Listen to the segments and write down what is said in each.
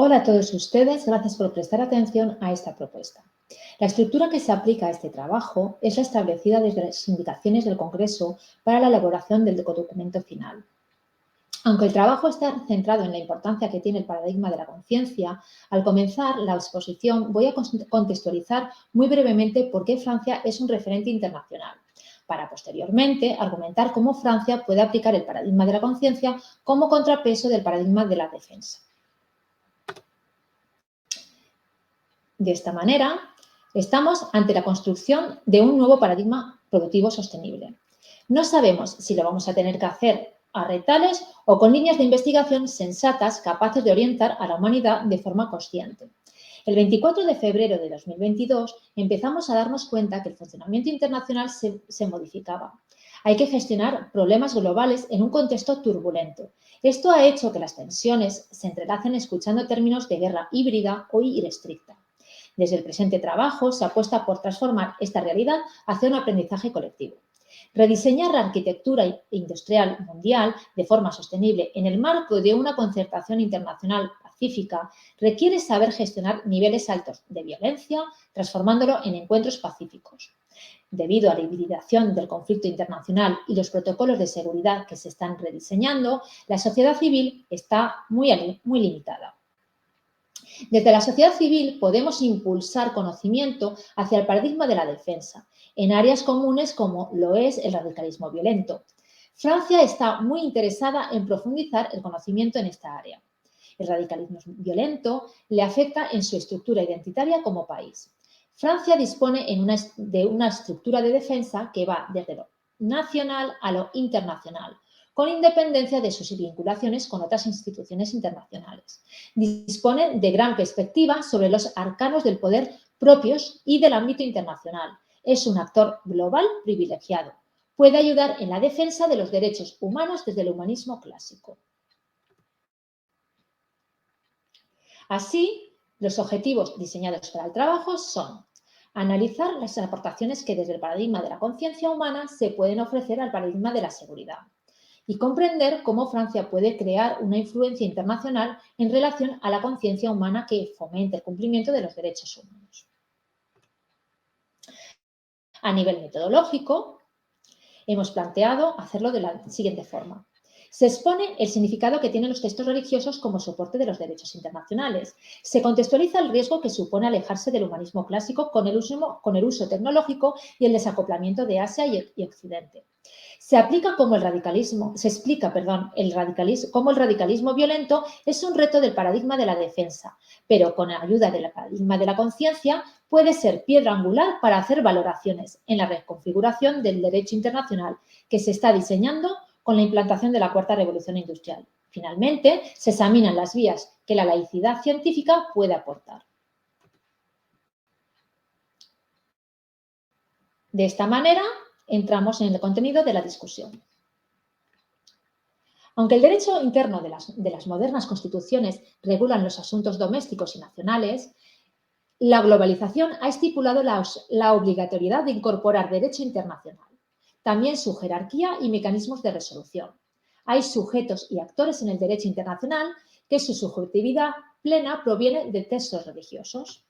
Hola a todos ustedes, gracias por prestar atención a esta propuesta. La estructura que se aplica a este trabajo es la establecida desde las indicaciones del Congreso para la elaboración del documento final. Aunque el trabajo está centrado en la importancia que tiene el paradigma de la conciencia, al comenzar la exposición voy a contextualizar muy brevemente por qué Francia es un referente internacional, para posteriormente argumentar cómo Francia puede aplicar el paradigma de la conciencia como contrapeso del paradigma de la defensa. De esta manera, estamos ante la construcción de un nuevo paradigma productivo sostenible. No sabemos si lo vamos a tener que hacer a retales o con líneas de investigación sensatas capaces de orientar a la humanidad de forma consciente. El 24 de febrero de 2022 empezamos a darnos cuenta que el funcionamiento internacional se modificaba. Hay que gestionar problemas globales en un contexto turbulento. Esto ha hecho que las tensiones se entrelacen escuchando términos de guerra híbrida o irrestricta. Desde el presente trabajo se apuesta por transformar esta realidad hacia un aprendizaje colectivo. Rediseñar la arquitectura industrial mundial de forma sostenible en el marco de una concertación internacional pacífica requiere saber gestionar niveles altos de violencia, transformándolo en encuentros pacíficos. Debido a la hibridación del conflicto internacional y los protocolos de seguridad que se están rediseñando, la sociedad civil está muy limitada. Desde la sociedad civil podemos impulsar conocimiento hacia el paradigma de la defensa, en áreas comunes como lo es el radicalismo violento. Francia está muy interesada en profundizar el conocimiento en esta área. El radicalismo violento le afecta en su estructura identitaria como país. Francia dispone de una estructura de defensa que va desde lo nacional a lo internacional, con independencia de sus vinculaciones con otras instituciones internacionales. Dispone de gran perspectiva sobre los arcanos del poder propios y del ámbito internacional. Es un actor global privilegiado. Puede ayudar en la defensa de los derechos humanos desde el humanismo clásico. Así, los objetivos diseñados para el trabajo son analizar las aportaciones que desde el paradigma de la conciencia humana se pueden ofrecer al paradigma de la seguridad y comprender cómo Francia puede crear una influencia internacional en relación a la conciencia humana que fomente el cumplimiento de los derechos humanos. A nivel metodológico, hemos planteado hacerlo de la siguiente forma. Se expone el significado que tienen los textos religiosos como soporte de los derechos internacionales. Se contextualiza el riesgo que supone alejarse del humanismo clásico con el uso tecnológico y el desacoplamiento de Asia y Occidente. Se explica cómo el radicalismo violento es un reto del paradigma de la defensa, pero con la ayuda del paradigma de la conciencia puede ser piedra angular para hacer valoraciones en la reconfiguración del derecho internacional que se está diseñando con la implantación de la cuarta revolución industrial. Finalmente, se examinan las vías que la laicidad científica puede aportar. De esta manera, entramos en el contenido de la discusión. Aunque el derecho interno de las modernas constituciones regulan los asuntos domésticos y nacionales, la globalización ha estipulado la obligatoriedad de incorporar derecho internacional, también su jerarquía y mecanismos de resolución. Hay sujetos y actores en el derecho internacional que su subjetividad plena proviene de textos religiosos.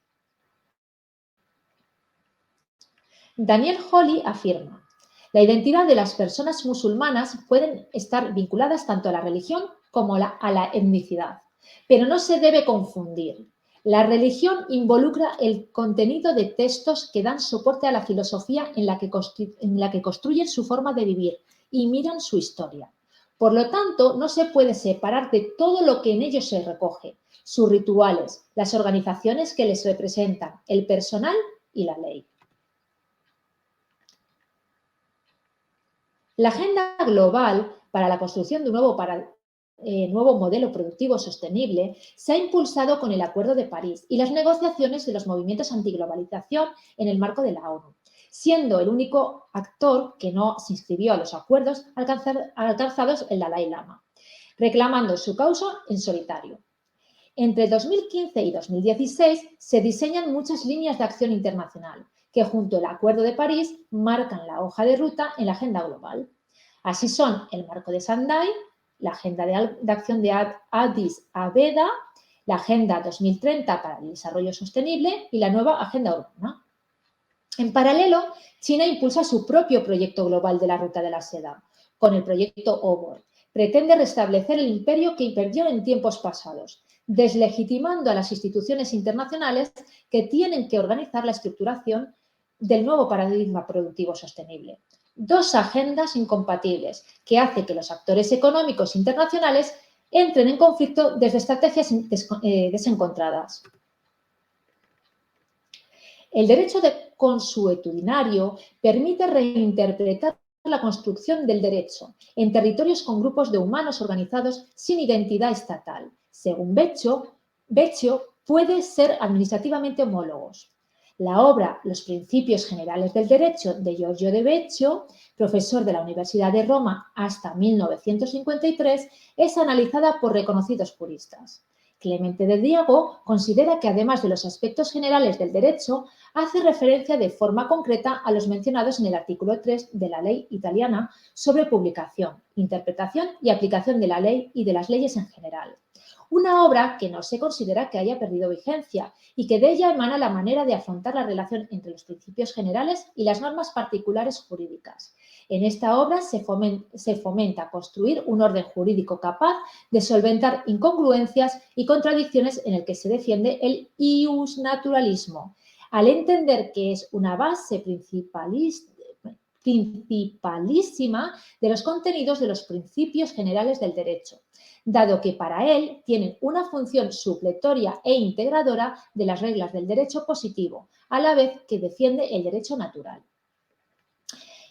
Daniel Holly afirma: la identidad de las personas musulmanas pueden estar vinculadas tanto a la religión como a la etnicidad, pero no se debe confundir. La religión involucra el contenido de textos que dan soporte a la filosofía en la que construyen su forma de vivir y miran su historia. Por lo tanto, no se puede separar de todo lo que en ellos se recoge, sus rituales, las organizaciones que les representan, el personal y la ley. La agenda global para la construcción de un nuevo modelo productivo sostenible se ha impulsado con el Acuerdo de París y las negociaciones de los movimientos antiglobalización en el marco de la ONU, siendo el único actor que no se inscribió a los acuerdos alcanzados el Dalai Lama, reclamando su causa en solitario. Entre 2015 y 2016 se diseñan muchas líneas de acción internacional que junto al Acuerdo de París marcan la hoja de ruta en la agenda global. Así son el marco de Sendai, la agenda de acción de Addis Abeba, la Agenda 2030 para el Desarrollo Sostenible y la nueva Agenda Urbana. En paralelo, China impulsa su propio proyecto global de la Ruta de la Seda, con el proyecto OBOR. Pretende restablecer el imperio que perdió en tiempos pasados, deslegitimando a las instituciones internacionales que tienen que organizar la estructuración del nuevo paradigma productivo sostenible. Dos agendas incompatibles que hacen que los actores económicos internacionales entren en conflicto desde estrategias desencontradas. El derecho consuetudinario permite reinterpretar la construcción del derecho en territorios con grupos de humanos organizados sin identidad estatal. Según Beccio puede ser administrativamente homólogos. La obra Los principios generales del derecho de Giorgio de Beccio, profesor de la Universidad de Roma hasta 1953, es analizada por reconocidos juristas. Clemente de Diego considera que, además de los aspectos generales del derecho, hace referencia de forma concreta a los mencionados en el artículo 3 de la ley italiana sobre publicación, interpretación y aplicación de la ley y de las leyes en general. Una obra que no se considera que haya perdido vigencia y que de ella emana la manera de afrontar la relación entre los principios generales y las normas particulares jurídicas. En esta obra se fomenta construir un orden jurídico capaz de solventar incongruencias y contradicciones en el que se defiende el iusnaturalismo, al entender que es una base principalísima de los contenidos de los principios generales del derecho, dado que para él tienen una función supletoria e integradora de las reglas del derecho positivo, a la vez que defiende el derecho natural.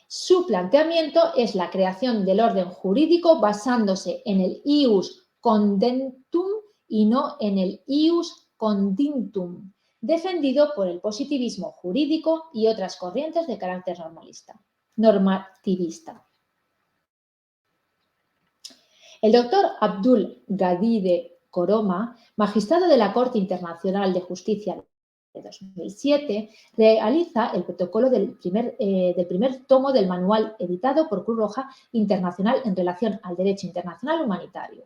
Su planteamiento es la creación del orden jurídico basándose en el ius condentum y no en el ius condintum, defendido por el positivismo jurídico y otras corrientes de carácter normativista. El doctor Abdul Gadide Koroma, magistrado de la Corte Internacional de Justicia de 2007, realiza el protocolo del primer tomo del manual editado por Cruz Roja Internacional en relación al derecho internacional humanitario.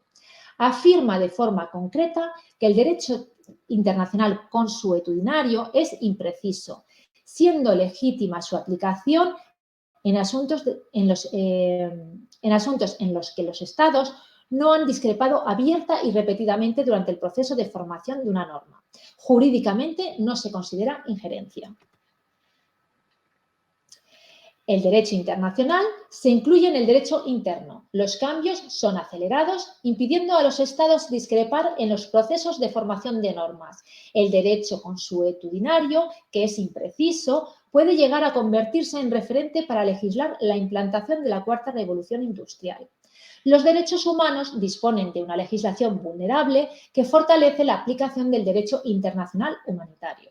Afirma de forma concreta que el derecho internacional consuetudinario es impreciso, siendo legítima su aplicación en asuntos en los que los Estados no han discrepado abierta y repetidamente durante el proceso de formación de una norma. Jurídicamente no se considera injerencia. El derecho internacional se incluye en el derecho interno. Los cambios son acelerados, impidiendo a los Estados discrepar en los procesos de formación de normas. El derecho consuetudinario, que es impreciso, puede llegar a convertirse en referente para legislar la implantación de la cuarta revolución industrial. Los derechos humanos disponen de una legislación vulnerable que fortalece la aplicación del derecho internacional humanitario.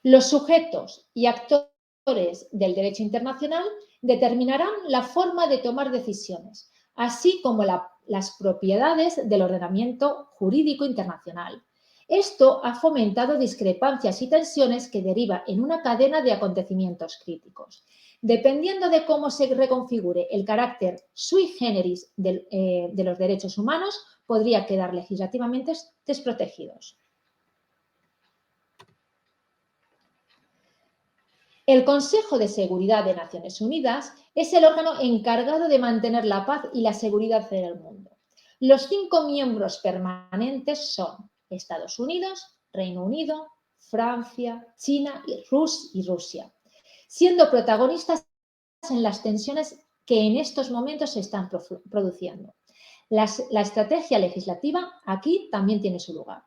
Los sujetos y actores del derecho internacional determinarán la forma de tomar decisiones, así como las propiedades del ordenamiento jurídico internacional. Esto ha fomentado discrepancias y tensiones que derivan en una cadena de acontecimientos críticos. Dependiendo de cómo se reconfigure el carácter sui generis de los derechos humanos, podría quedar legislativamente desprotegidos. El Consejo de Seguridad de Naciones Unidas es el órgano encargado de mantener la paz y la seguridad en el mundo. Los 5 miembros permanentes son Estados Unidos, Reino Unido, Francia, China y Rusia, siendo protagonistas en las tensiones que en estos momentos se están produciendo. La estrategia legislativa aquí también tiene su lugar.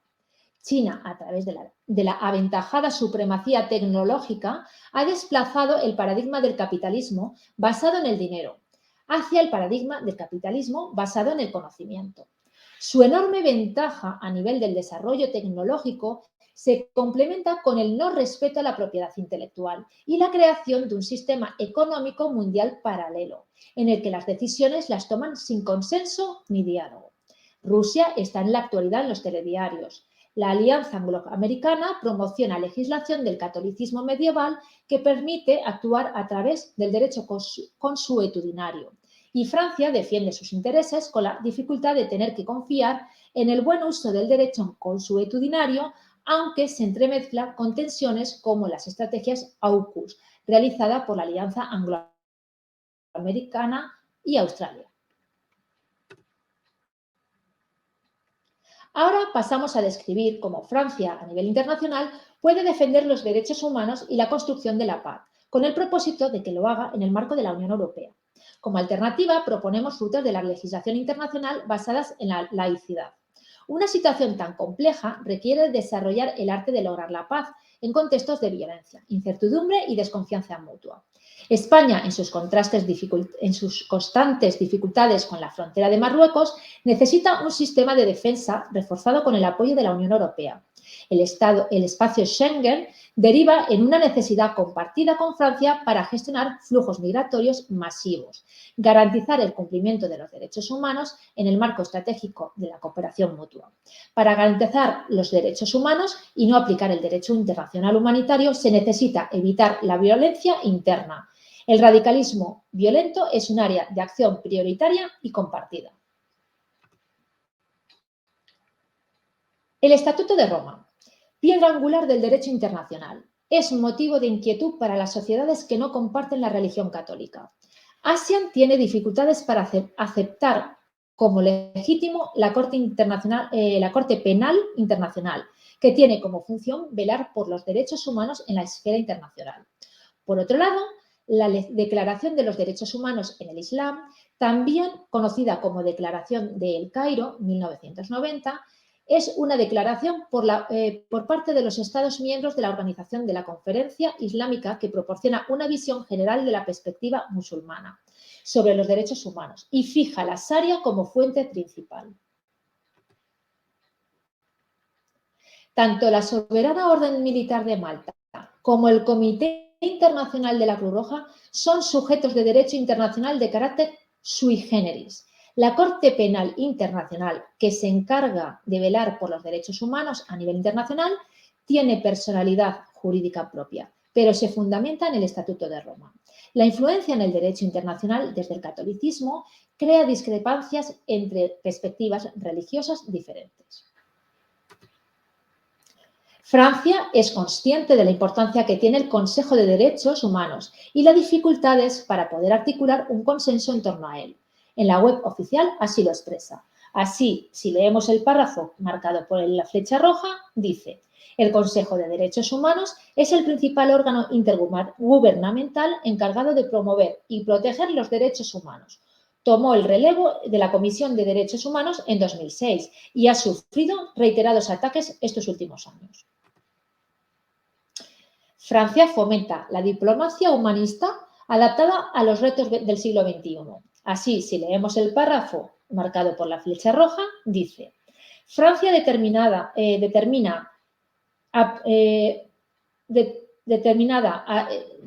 China, a través de la aventajada supremacía tecnológica, ha desplazado el paradigma del capitalismo basado en el dinero hacia el paradigma del capitalismo basado en el conocimiento. Su enorme ventaja a nivel del desarrollo tecnológico se complementa con el no respeto a la propiedad intelectual y la creación de un sistema económico mundial paralelo, en el que las decisiones las toman sin consenso ni diálogo. Rusia está en la actualidad en los telediarios. La Alianza Angloamericana promociona legislación del catolicismo medieval que permite actuar a través del derecho consuetudinario y Francia defiende sus intereses con la dificultad de tener que confiar en el buen uso del derecho consuetudinario, aunque se entremezcla con tensiones como las estrategias AUKUS, realizada por la Alianza Angloamericana y Australia. Ahora pasamos a describir cómo Francia, a nivel internacional, puede defender los derechos humanos y la construcción de la paz, con el propósito de que lo haga en el marco de la Unión Europea. Como alternativa, proponemos rutas de la legislación internacional basadas en la laicidad. Una situación tan compleja requiere desarrollar el arte de lograr la paz en contextos de violencia, incertidumbre y desconfianza mutua. España, en sus constantes dificultades con la frontera de Marruecos, necesita un sistema de defensa reforzado con el apoyo de la Unión Europea. El espacio Schengen deriva en una necesidad compartida con Francia para gestionar flujos migratorios masivos, garantizar el cumplimiento de los derechos humanos en el marco estratégico de la cooperación mutua. Para garantizar los derechos humanos y no aplicar el derecho internacional humanitario, se necesita evitar la violencia interna. El radicalismo violento es un área de acción prioritaria y compartida. El Estatuto de Roma, piedra angular del derecho internacional, es un motivo de inquietud para las sociedades que no comparten la religión católica. ASEAN tiene dificultades para aceptar como legítimo la Corte Penal Internacional, que tiene como función velar por los derechos humanos en la esfera internacional. Por otro lado, la Declaración de los Derechos Humanos en el Islam, también conocida como Declaración de El Cairo, 1990, es una declaración por parte de los Estados miembros de la Organización de la Conferencia Islámica que proporciona una visión general de la perspectiva musulmana sobre los derechos humanos y fija la Sharia como fuente principal. Tanto la Soberana Orden Militar de Malta como el Comité Internacional de la Cruz Roja son sujetos de derecho internacional de carácter sui generis. La Corte Penal Internacional, que se encarga de velar por los derechos humanos a nivel internacional, tiene personalidad jurídica propia, pero se fundamenta en el Estatuto de Roma. La influencia en el derecho internacional desde el catolicismo crea discrepancias entre perspectivas religiosas diferentes. Francia es consciente de la importancia que tiene el Consejo de Derechos Humanos y las dificultades para poder articular un consenso en torno a él. En la web oficial así lo expresa. Así, si leemos el párrafo marcado por la flecha roja, dice: el Consejo de Derechos Humanos es el principal órgano intergubernamental encargado de promover y proteger los derechos humanos. Tomó el relevo de la Comisión de Derechos Humanos en 2006 y ha sufrido reiterados ataques estos últimos años. Francia fomenta la diplomacia humanista adaptada a los retos del siglo XXI. Así, si leemos el párrafo marcado por la flecha roja, dice: Francia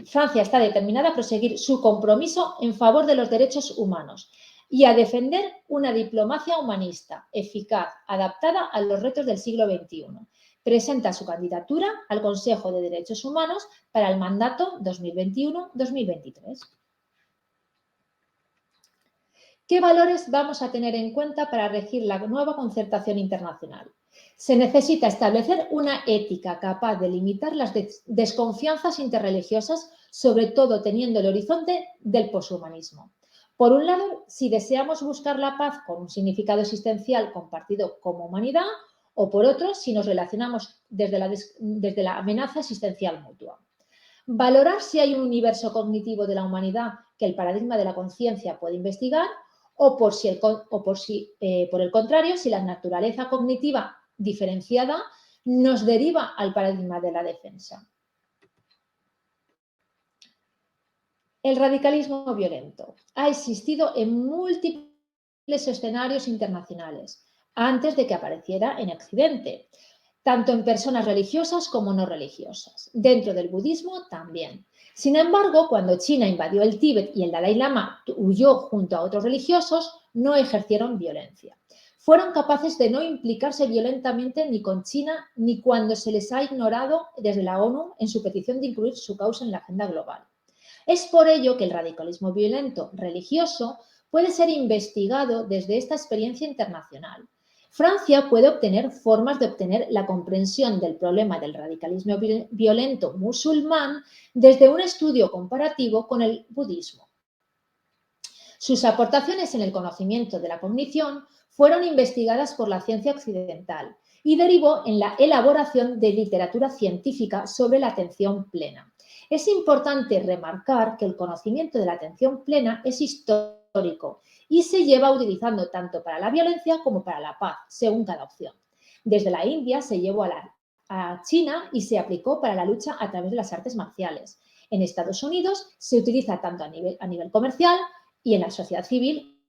Francia está determinada a proseguir su compromiso en favor de los derechos humanos y a defender una diplomacia humanista, eficaz, adaptada a los retos del siglo XXI. Presenta su candidatura al Consejo de Derechos Humanos para el mandato 2021-2023. ¿Qué valores vamos a tener en cuenta para regir la nueva concertación internacional? Se necesita establecer una ética capaz de limitar las desconfianzas interreligiosas, sobre todo teniendo el horizonte del poshumanismo. Por un lado, si deseamos buscar la paz con un significado existencial compartido como humanidad, o por otro, si nos relacionamos desde la amenaza existencial mutua. Valorar si hay un universo cognitivo de la humanidad que el paradigma de la conciencia puede investigar, o por el contrario, si la naturaleza cognitiva diferenciada nos deriva al paradigma de la defensa. El radicalismo violento ha existido en múltiples escenarios internacionales antes de que apareciera en Occidente, tanto en personas religiosas como no religiosas. Dentro del budismo también. Sin embargo, cuando China invadió el Tíbet y el Dalai Lama huyó junto a otros religiosos, no ejercieron violencia. Fueron capaces de no implicarse violentamente ni con China ni cuando se les ha ignorado desde la ONU en su petición de incluir su causa en la agenda global. Es por ello que el radicalismo violento religioso puede ser investigado desde esta experiencia internacional. Francia puede obtener formas de obtener la comprensión del problema del radicalismo violento musulmán desde un estudio comparativo con el budismo. Sus aportaciones en el conocimiento de la cognición fueron investigadas por la ciencia occidental y derivó en la elaboración de literatura científica sobre la atención plena. Es importante remarcar que el conocimiento de la atención plena es histórico y se lleva utilizando tanto para la violencia como para la paz, según cada opción. Desde la India se llevó a China y se aplicó para la lucha a través de las artes marciales. En Estados Unidos se utiliza tanto a nivel comercial y en la sociedad civil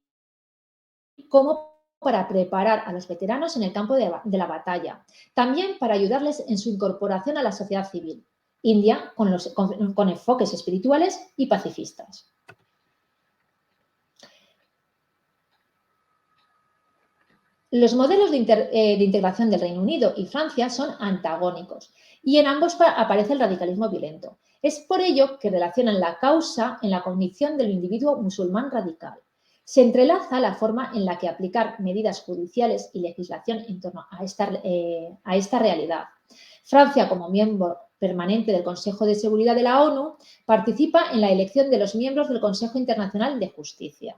como para preparar a los veteranos en el campo de la batalla, también para ayudarles en su incorporación a la sociedad civil. India con enfoques espirituales y pacifistas. Los modelos de integración del Reino Unido y Francia son antagónicos y en ambos aparece el radicalismo violento. Es por ello que relacionan la causa en la cognición del individuo musulmán radical. Se entrelaza la forma en la que aplicar medidas judiciales y legislación en torno a esta realidad. Francia, como miembro permanente del Consejo de Seguridad de la ONU, participa en la elección de los miembros del Consejo Internacional de Justicia.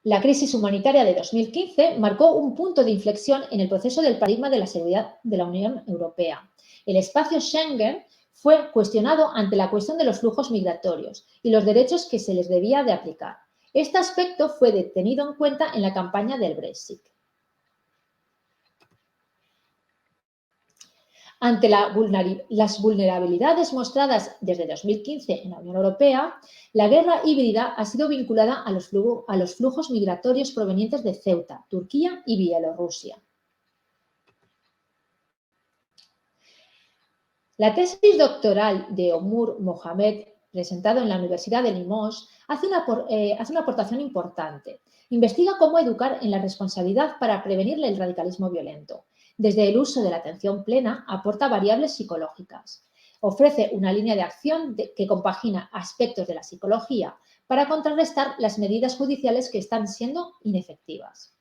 La crisis humanitaria de 2015 marcó un punto de inflexión en el proceso del paradigma de la seguridad de la Unión Europea. El espacio Schengen fue cuestionado ante la cuestión de los flujos migratorios y los derechos que se les debía de aplicar. Este aspecto fue tenido en cuenta en la campaña del Brexit. Ante las vulnerabilidades mostradas desde 2015 en la Unión Europea, la guerra híbrida ha sido vinculada a los flujos migratorios provenientes de Ceuta, Turquía y Bielorrusia. La tesis doctoral de Omur Mohamed, presentado en la Universidad de Limoges, hace una aportación importante. Investiga cómo educar en la responsabilidad para prevenir el radicalismo violento. Desde el uso de la atención plena, aporta variables psicológicas. Ofrece una línea de acción que compagina aspectos de la psicología para contrarrestar las medidas judiciales que están siendo inefectivas.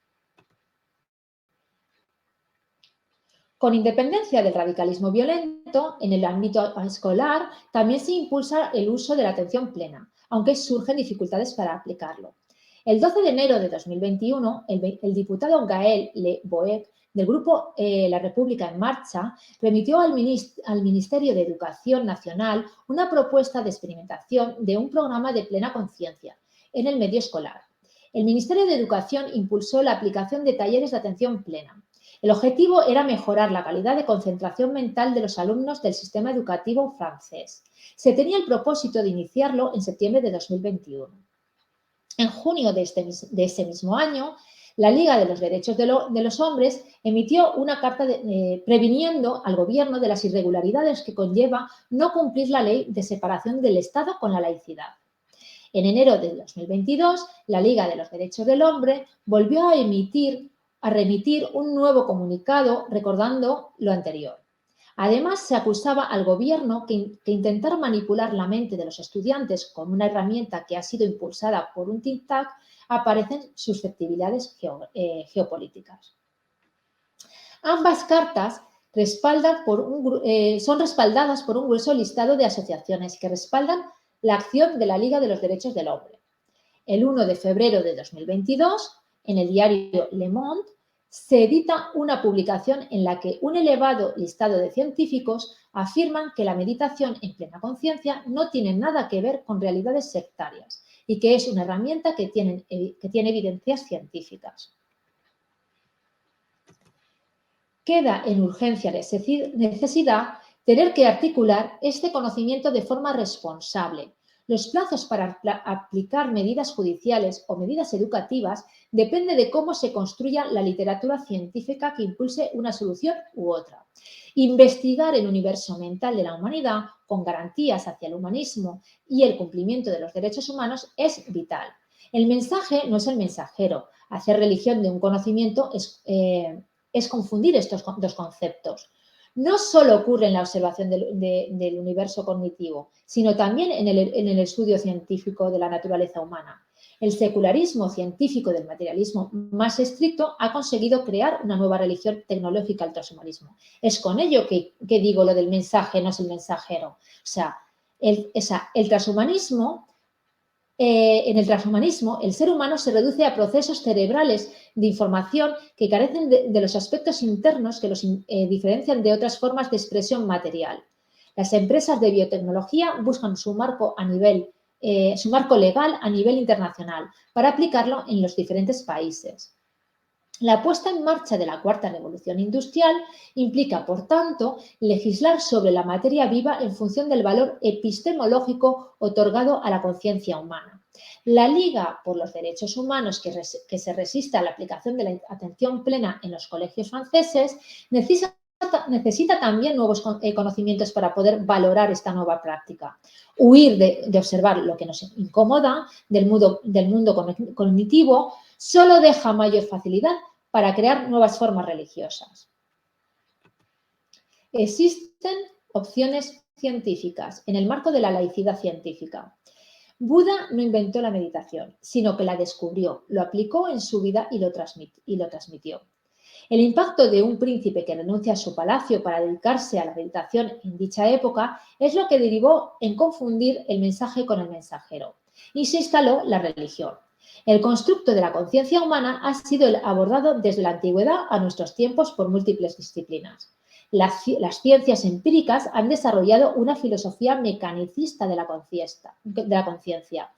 Con independencia del radicalismo violento, en el ámbito escolar también se impulsa el uso de la atención plena, aunque surgen dificultades para aplicarlo. El 12 de enero de 2021, el diputado Gaël Le Boeck, del grupo La República en Marcha, remitió al Ministerio de Educación Nacional una propuesta de experimentación de un programa de plena conciencia en el medio escolar. El Ministerio de Educación impulsó la aplicación de talleres de atención plena. El objetivo era mejorar la calidad de concentración mental de los alumnos del sistema educativo francés. Se tenía el propósito de iniciarlo en septiembre de 2021. En junio de ese mismo año, la Liga de los Derechos de los Hombres emitió una carta previniendo al Gobierno de las irregularidades que conlleva no cumplir la ley de separación del Estado con la laicidad. En enero de 2022, la Liga de los Derechos del Hombre volvió a remitir un nuevo comunicado recordando lo anterior. Además, se acusaba al Gobierno que intentar manipular la mente de los estudiantes con una herramienta que ha sido impulsada por un think tank aparecen susceptibilidades geopolíticas. Ambas cartas son respaldadas por un grueso listado de asociaciones que respaldan la acción de la Liga de los Derechos del Hombre. El 1 de febrero de 2022, en el diario Le Monde, se edita una publicación en la que un elevado listado de científicos afirman que la meditación en plena conciencia no tiene nada que ver con realidades sectarias y que es una herramienta que tiene evidencias científicas. Queda en urgencia necesidad tener que articular este conocimiento de forma responsable. Los plazos para aplicar medidas judiciales o medidas educativas depende de cómo se construya la literatura científica que impulse una solución u otra. Investigar el universo mental de la humanidad con garantías hacia el humanismo y el cumplimiento de los derechos humanos es vital. El mensaje no es el mensajero. Hacer religión de un conocimiento es confundir estos dos conceptos. no solo ocurre en la observación del universo cognitivo, sino también en el estudio científico de la naturaleza humana. El secularismo científico del materialismo más estricto ha conseguido crear una nueva religión tecnológica al transhumanismo. Es con ello que digo lo del mensaje no es el mensajero. O sea, el transhumanismo, en el transhumanismo, el ser humano se reduce a procesos cerebrales de información que carecen de los aspectos internos que los diferencian de otras formas de expresión material. Las empresas de biotecnología buscan su marco legal a nivel internacional para aplicarlo en los diferentes países. La puesta en marcha de la cuarta revolución industrial implica, por tanto, legislar sobre la materia viva en función del valor epistemológico otorgado a la conciencia humana. La Liga por los Derechos Humanos, que se resiste a la aplicación de la atención plena en los colegios franceses, necesita también nuevos conocimientos para poder valorar esta nueva práctica. Huir de observar lo que nos incomoda del mundo cognitivo solo deja mayor facilidad para crear nuevas formas religiosas. Existen opciones científicas en el marco de la laicidad científica. Buda no inventó la meditación, sino que la descubrió, lo aplicó en su vida y lo transmitió. El impacto de un príncipe que renuncia a su palacio para dedicarse a la meditación en dicha época es lo que derivó en confundir el mensaje con el mensajero y se instaló la religión. El constructo de la conciencia humana ha sido abordado desde la antigüedad a nuestros tiempos por múltiples disciplinas. Las ciencias empíricas han desarrollado una filosofía mecanicista de la conciencia,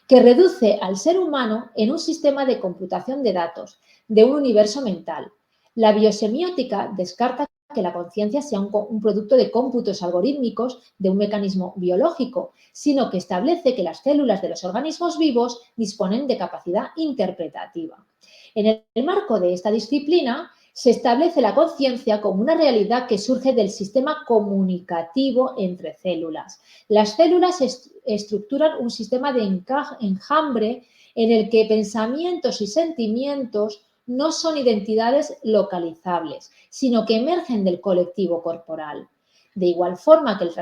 que reduce al ser humano en un sistema de computación de datos, de un universo mental. La biosemiótica descarta que la conciencia sea un producto de cómputos algorítmicos de un mecanismo biológico, sino que establece que las células de los organismos vivos disponen de capacidad interpretativa. En el marco de esta disciplina, se establece la conciencia como una realidad que surge del sistema comunicativo entre células. Las células estructuran un sistema de enjambre en el que pensamientos y sentimientos no son identidades localizables, sino que emergen del colectivo corporal. De igual forma que el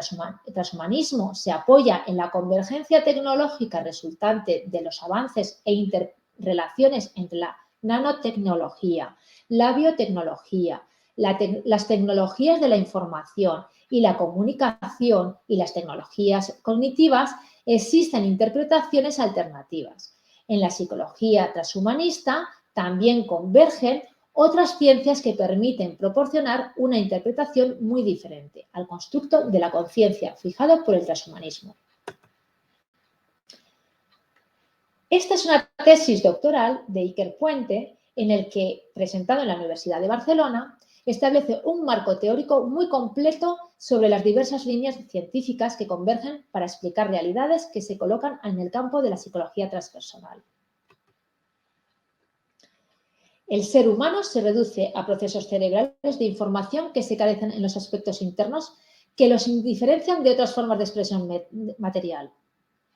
transhumanismo se apoya en la convergencia tecnológica resultante de los avances e interrelaciones entre la nanotecnología, la biotecnología, las tecnologías de la información y la comunicación y las tecnologías cognitivas, existen interpretaciones alternativas. En la psicología transhumanista también convergen otras ciencias que permiten proporcionar una interpretación muy diferente al constructo de la conciencia fijado por el transhumanismo. Esta es una tesis doctoral de Iker Puente en el que, presentado en la Universidad de Barcelona, establece un marco teórico muy completo sobre las diversas líneas científicas que convergen para explicar realidades que se colocan en el campo de la psicología transpersonal. El ser humano se reduce a procesos cerebrales de información que se carecen en los aspectos internos que los diferencian de otras formas de expresión material.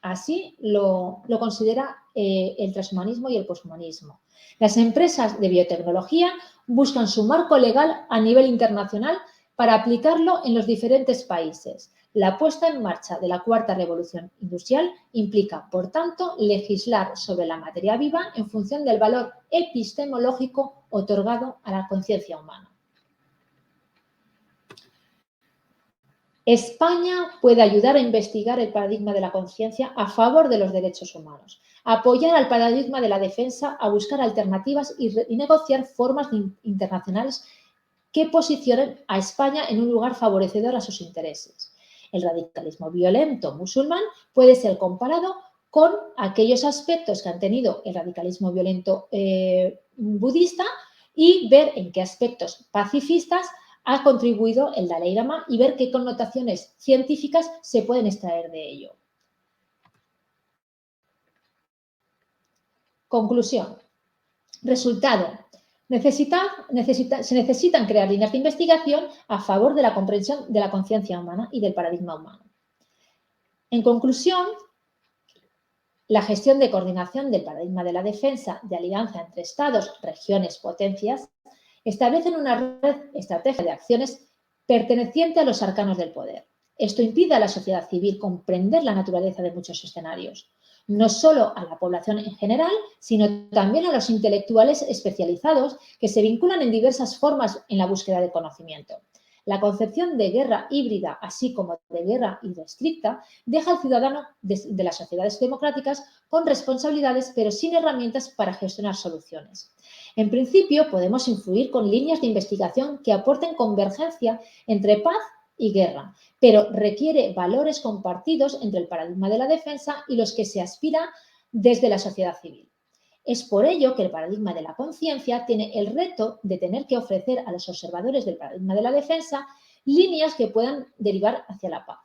Así lo considera el transhumanismo y el poshumanismo. Las empresas de biotecnología buscan su marco legal a nivel internacional para aplicarlo en los diferentes países. La puesta en marcha de la cuarta revolución industrial implica, por tanto, legislar sobre la materia viva en función del valor epistemológico otorgado a la conciencia humana. España puede ayudar a investigar el paradigma de la conciencia a favor de los derechos humanos, apoyar al paradigma de la defensa a buscar alternativas y negociar formas internacionales que posicionen a España en un lugar favorecedor a sus intereses. El radicalismo violento musulmán puede ser comparado con aquellos aspectos que han tenido el radicalismo violento budista y ver en qué aspectos pacifistas ha contribuido el Dalai Lama y ver qué connotaciones científicas se pueden extraer de ello. Conclusión. Resultado. Se necesitan crear líneas de investigación a favor de la comprensión de la conciencia humana y del paradigma humano. En conclusión, la gestión de coordinación del paradigma de la defensa de alianza entre estados, regiones, potencias, establecen una red estratégica de acciones perteneciente a los arcanos del poder. Esto impide a la sociedad civil comprender la naturaleza de muchos escenarios, no solo a la población en general, sino también a los intelectuales especializados que se vinculan en diversas formas en la búsqueda de conocimiento. La concepción de guerra híbrida, así como de guerra irrestricta, deja al ciudadano de las sociedades democráticas con responsabilidades, pero sin herramientas para gestionar soluciones. En principio, podemos influir con líneas de investigación que aporten convergencia entre paz y guerra, pero requiere valores compartidos entre el paradigma de la defensa y los que se aspira desde la sociedad civil. Es por ello que el paradigma de la conciencia tiene el reto de tener que ofrecer a los observadores del paradigma de la defensa líneas que puedan derivar hacia la paz.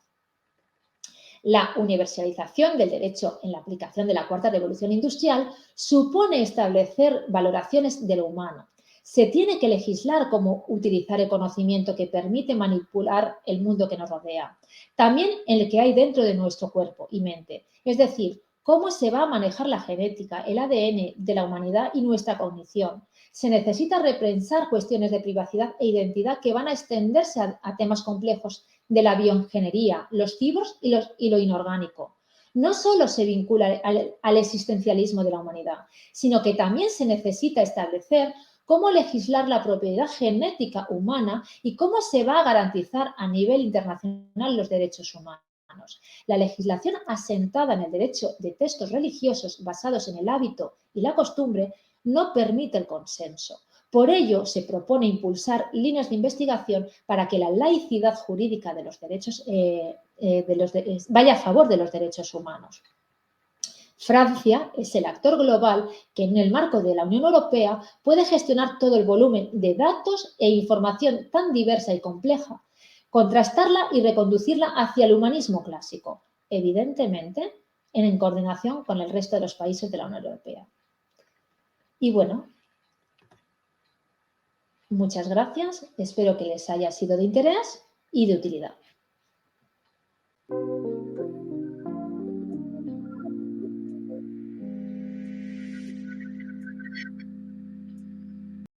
La universalización del derecho en la aplicación de la cuarta revolución industrial supone establecer valoraciones de lo humano. Se tiene que legislar cómo utilizar el conocimiento que permite manipular el mundo que nos rodea. También el que hay dentro de nuestro cuerpo y mente, es decir, cómo se va a manejar la genética, el ADN de la humanidad y nuestra cognición. Se necesita repensar cuestiones de privacidad e identidad que van a extenderse a temas complejos de la bioingeniería, los cibers y lo inorgánico. No solo se vincula al existencialismo de la humanidad, sino que también se necesita establecer cómo legislar la propiedad genética humana y cómo se va a garantizar a nivel internacional los derechos humanos. La legislación asentada en el derecho de textos religiosos basados en el hábito y la costumbre no permite el consenso. Por ello, se propone impulsar líneas de investigación para que la laicidad jurídica de los derechos vaya a favor de los derechos humanos. Francia es el actor global que en el marco de la Unión Europea puede gestionar todo el volumen de datos e información tan diversa y compleja, contrastarla y reconducirla hacia el humanismo clásico, evidentemente en coordinación con el resto de los países de la Unión Europea. Y bueno, muchas gracias, espero que les haya sido de interés y de utilidad.